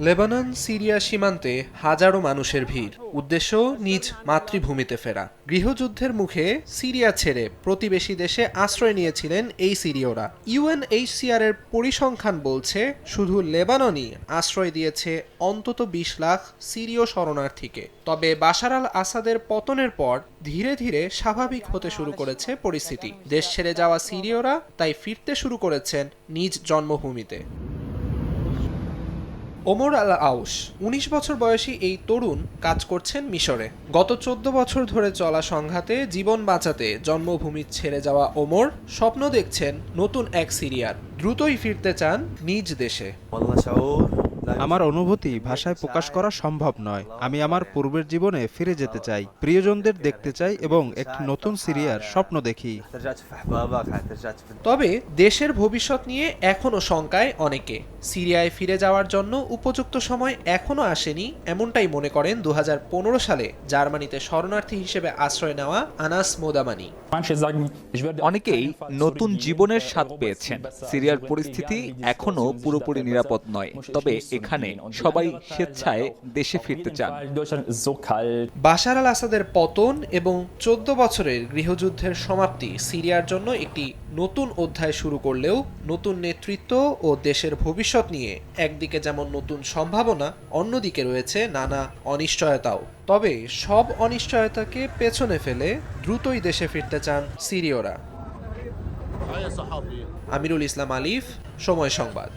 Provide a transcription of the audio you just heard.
Lebanon Syria সীমান্তে হাজারো মানুষের ভিড়, উদ্দেশ্য নিজ মাতৃভূমিতে ফেরা। গৃহযুদ্ধের মুখে সিরিয়া ছেড়ে প্রতিবেশী দেশে আশ্রয় নিয়েছিলেন এই সিরীয়রা। ইউএনএইচসিআর এর পরিসংখ্যান বলছে শুধু লেবাননই আশ্রয় দিয়েছে অন্তত ২০ লাখ সিরীয় শরণার্থীকে। তবে বাশার আল আসাদের পতনের পর ধীরে ধীরে স্বাভাবিক হতে শুরু করেছে পরিস্থিতি। দেশ ছেড়ে যাওয়া সিরীয়রা তাই ফিরতে শুরু করেছেন নিজ জন্মভূমিতে। ওমর আল আউস ১৯ বছর বয়সী এই তরুণ কাজ করছেন মিশরে। গত ১৪ বছর ধরে চলা সংঘাতে জীবন বাঁচাতে জন্মভূমি ছেড়ে যাওয়া ওমর স্বপ্ন দেখছেন নতুন এক সিরিয়ার। দ্রুতই ফিরতে চান নিজ দেশে। আমার অনুভূতি ভাষায় প্রকাশ করা সম্ভব নয়। আমি আমার পূর্বের জীবনে ফিরে যেতে চাই, প্রিয়জনদের দেখতে চাই এবং একটি নতুন সিরিয়ার স্বপ্ন দেখি। তবে দেশের ভবিষ্যৎ নিয়ে এখনও শঙ্কায় অনেকে। সিরিয়ায় ফিরে যাওয়ার জন্য উপযুক্ত সময় এখনও আসেনি, এমনটাই মনে করেন ২০১৫ সালে জার্মানিতে শরণার্থী হিসেবে আশ্রয় নেওয়া আনাস মোদামানি। অনেকেই নতুন জীবনের স্বাদ পেয়েছেন। সিরিয়ার পরিস্থিতি এখনো পুরোপুরি নিরাপদ নয়, তবে এখানে সবাই স্বেচ্ছায় দেশে ফিরতে চান। বাশার আল আসাদের পতন এবং ১৪ বছরের গৃহযুদ্ধের সমাপ্তি সিরিয়ার জন্য একটি নতুন অধ্যায় শুরু করলেও নতুন নেতৃত্ব ও দেশের ভবিষ্যৎ নিয়ে একদিকে যেমন নতুন সম্ভাবনা, অন্যদিকে রয়েছে নানা অনিশ্চয়তাও। তবে সব অনিশ্চয়তাকে পেছনে ফেলে দ্রুতই দেশে ফিরতে চান সিরীয়রা। আমিরুল ইসলাম আলিফ, সময় সংবাদ।